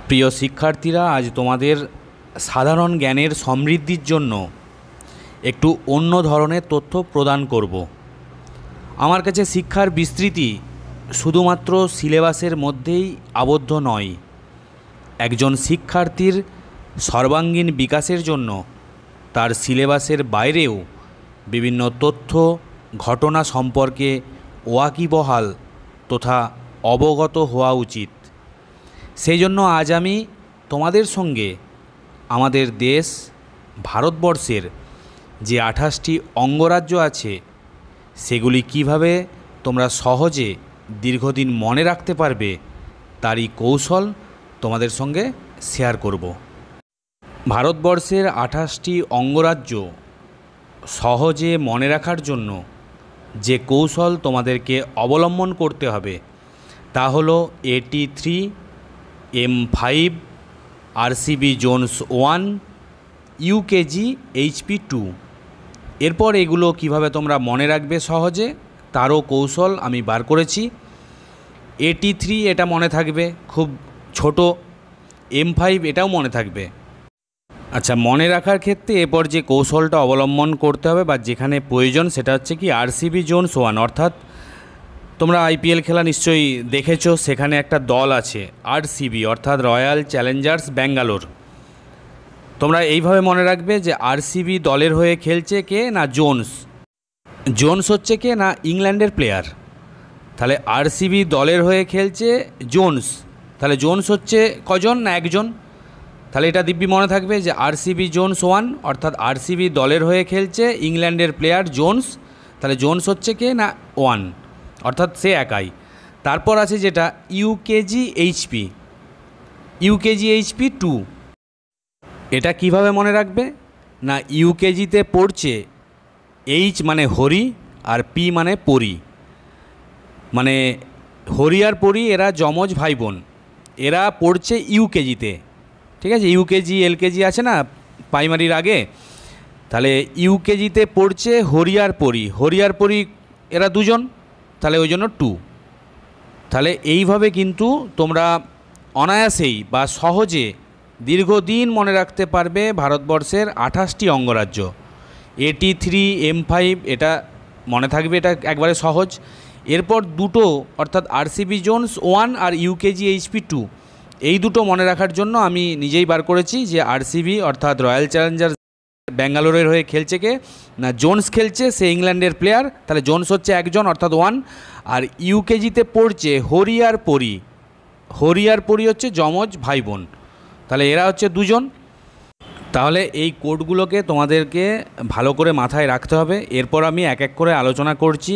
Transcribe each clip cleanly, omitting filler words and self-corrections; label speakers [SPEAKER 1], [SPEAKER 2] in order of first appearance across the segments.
[SPEAKER 1] প্রিয় শিক্ষার্থীরা, আজ তোমাদের সাধারণ জ্ঞানের সমৃদ্ধির জন্য একটু অন্য ধরনের তথ্য প্রদান করব। আমার কাছে শিক্ষার বিস্তৃতি শুধুমাত্র সিলেবাসের মধ্যেই আবদ্ধ নয়। একজন শিক্ষার্থীর সর্বাঙ্গীন বিকাশের জন্য তার সিলেবাসের বাইরেও বিভিন্ন তথ্য ঘটনা সম্পর্কে ওয়াকিবহাল তথা অবগত হওয়া উচিত। সেই জন্য আজ আমি তোমাদের সঙ্গে আমাদের দেশ ভারতবর্ষের যে 28টি অঙ্গরাজ্য আছে সেগুলি কিভাবে তোমরা সহজে দীর্ঘদিন মনে রাখতে পারবে তারই কৌশল তোমাদের সঙ্গে শেয়ার করব। ভারতবর্ষের 28টি অঙ্গরাজ্য সহজে মনে রাখার জন্য যে কৌশল তোমাদেরকে অবলম্বন করতে হবে তা হলো AT3, M5, RCB Jones 1, UKG HP2। এরপর এগুলো কিভাবে তোমরা মনে রাখবে সহজে তারও কৌশল আমি বার করেছি। AT3 এটা মনে থাকবে, খুব ছোট। M5 এটাও মনে থাকবে। আচ্ছা, মনে রাখার ক্ষেত্রে এরপর যে কৌশলটা অবলম্বন করতে হবে বা যেখানে প্রয়োজন সেটা হচ্ছে কি RCB জোনস 1, অর্থাৎ তোমরা IPL খেলা নিশ্চয়ই দেখেছো, সেখানে একটা দল আছে RCB অর্থাৎ রয়্যাল চ্যালেঞ্জার্স ব্যাঙ্গালোর। তোমরা এইভাবে মনে রাখবে যে RCB দলের হয়ে খেলছে কে না জোনস। জোনস হচ্ছে কে না ইংল্যান্ডের প্লেয়ার। তাহলে RCB দলের হয়ে খেলছে জোনস, তাহলে জোনস হচ্ছে কজন না একজন। তাহলে এটা দিব্যি মনে থাকবে যে RCB জোনস 1 অর্থাৎ RCB দলের হয়ে খেলছে ইংল্যান্ডের প্লেয়ার জোনস। তাহলে জোনস হচ্ছে কে না 1 অর্থাৎ সে একাই। তারপর আছে যেটা UKG HP 2। এটা কিভাবে মনে রাখবে না UKGতে পড়ছে H মানে হরি আর P মানে পরি, মানে হরি আর পরি এরা যমজ ভাই বোন, এরা পড়ছে UKGতে। ঠিক আছে, UKG LKG আছে না প্রাইমারির আগে, তাহলে UKGতে পড়ছে হরি আর পরি এরা দুজন, তাহলে ওই জন্য 2। তাহলে এইভাবে কিন্তু তোমরা অনায়াসেই বা সহজে দীর্ঘদিন মনে রাখতে পারবে ভারতবর্ষের 28টি অঙ্গরাজ্য। AT3 M5 এটা মনে থাকবে, এটা একবারে সহজ। এরপর দুটো অর্থাৎ RCB জোনস 1 আর UKG HP 2 এই দুটো মনে রাখার জন্য আমি নিজেই বার করেছি যে RCB অর্থাৎ রয়্যাল চ্যালেঞ্জার্স ব্যাঙ্গালোরের হয়ে খেলছে কে না জোনস খেলছে, সে ইংল্যান্ডের প্লেয়ার, তাহলে জোনস হচ্ছে একজন অর্থাৎ 1। আর UKGতে পড়ছে হরি আর পরি হচ্ছে যমজ ভাই বোন, তাহলে এরা হচ্ছে দুজন। তাহলে এই কোডগুলোকে তোমাদেরকে ভালো করে মাথায় রাখতে হবে। এরপর আমি এক এক করে আলোচনা করছি।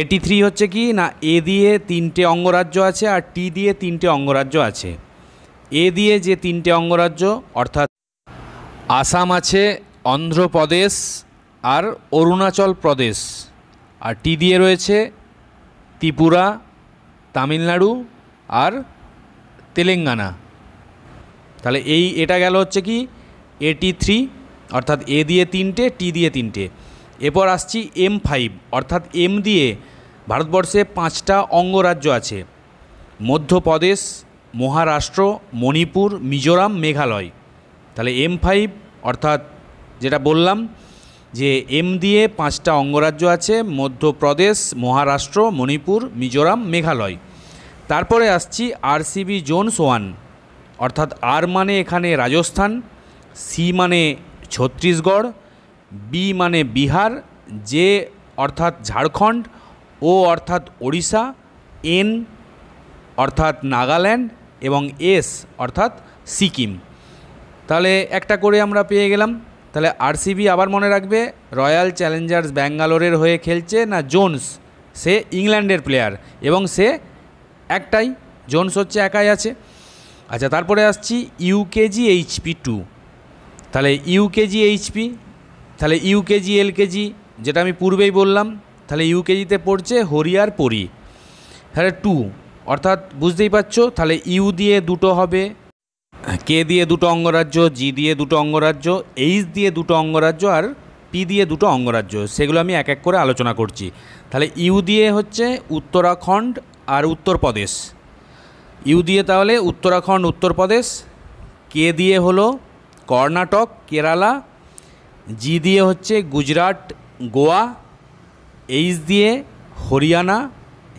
[SPEAKER 1] AT3 হচ্ছে কি না A দিয়ে 3টে অঙ্গরাজ্য আছে আর T দিয়ে 3টে অঙ্গরাজ্য আছে। A দিয়ে যে 3টে অঙ্গরাজ্য অর্থাৎ আসাম আছে, অন্ধ্রপ্রদেশ আর অরুণাচল প্রদেশ, আর T দিয়ে রয়েছে ত্রিপুরা, তামিলনাড়ু আর তেলেঙ্গানা। তাহলে এটা গেল হচ্ছে কি AT3 অর্থাৎ A দিয়ে 3টে, T দিয়ে 3টে। এরপর আসছি M5 অর্থাৎ M দিয়ে ভারতবর্ষে 5টা অঙ্গরাজ্য আছে, মধ্যপ্রদেশ, মহারাষ্ট্র, মণিপুর, মিজোরাম, মেঘালয়। তাহলে M5 অর্থাৎ যেটা বললাম যে M দিয়ে 5টা অঙ্গরাজ্য আছে, মধ্যপ্রদেশ, মহারাষ্ট্র, মণিপুর, মিজোরাম, মেঘালয়। তারপরে আসছি RCB জোনস 1 অর্থাৎ R মানে এখানে রাজস্থান, C মানে ছত্তিশগড়, B মানে বিহার, J অর্থাৎ ঝাড়খণ্ড, O অর্থাৎ ওড়িশা, N অর্থাৎ নাগাল্যান্ড এবং S অর্থাৎ সিকিম। তাহলে একটা করে আমরা পেয়ে গেলাম। তাহলে RCB আবার মনে রাখবে রয়্যাল চ্যালেঞ্জার্স ব্যাঙ্গালোরের হয়ে খেলছে না জোনস, সে ইংল্যান্ডের প্লেয়ার এবং সে একটাই, জোনস হচ্ছে একাই আছে। আচ্ছা, তারপরে আসছি UKG HP 2। তাহলে UKG LKG যেটা আমি পূর্বেই বললাম, তাহলে UKGতে পড়ছে হরি আর পরি, তাহলে 2 অর্থাৎ বুঝতেই পারছো। তাহলে U দিয়ে দুটো হবে, K দিয়ে দুটো অঙ্গরাজ্য, G দিয়ে দুটো অঙ্গরাজ্য, H দিয়ে দুটো অঙ্গরাজ্য আর P দিয়ে দুটো অঙ্গরাজ্য, সেগুলো আমি এক এক করে আলোচনা করছি। তাহলে U দিয়ে হচ্ছে উত্তরাখণ্ড আর উত্তরপ্রদেশ, ইউ দিয়ে তাহলে উত্তরাখণ্ড উত্তরপ্রদেশ, কে দিয়ে হলো কর্ণাটক কেরালা, জি দিয়ে হচ্ছে গুজরাট গোয়া, এইচ দিয়ে হরিয়ানা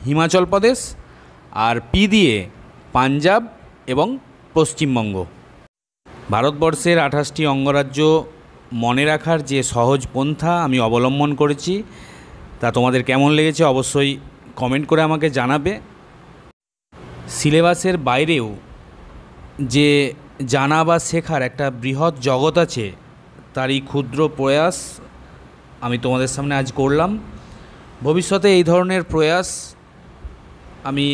[SPEAKER 1] হিমাচল প্রদেশ, আর পি দিয়ে পাঞ্জাব এবং পশ্চিমবঙ্গ। ভারতবর্ষের 28টি অঙ্গরাজ্য মনে রাখার যে সহজ পন্থা আমি অবলম্বন করেছি তা তোমাদের কেমন লেগেছে অবশ্যই কমেন্ট করে আমাকে জানাবে। সিলেবাসের বাইরেও যে জানা বা শেখার একটা বৃহৎ জগৎ আছে তারই ক্ষুদ্র প্রয়াস আমি তোমাদের সামনে আজ করলাম। ভবিষ্যতে এই ধরনের প্রয়াস আমি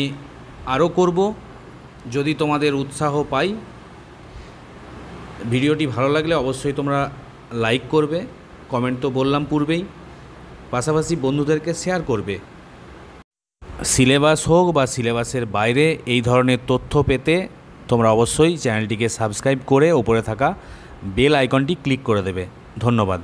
[SPEAKER 1] আরও করব যদি তোমাদের উৎসাহ পাই। ভিডিওটি ভালো লাগলে অবশ্যই তোমরা লাইক করবে, কমেন্ট তো বললাম পূর্বেই, পাশাপাশি বন্ধুদেরকে শেয়ার করবে। সিলেবাস হোক বা সিলেবাসের বাইরে এই ধরনের তথ্য পেতে তোমরা অবশ্যই চ্যানেলটিকে সাবস্ক্রাইব করে ওপরে থাকা বেল আইকনটি ক্লিক করে দেবে। ধন্যবাদ।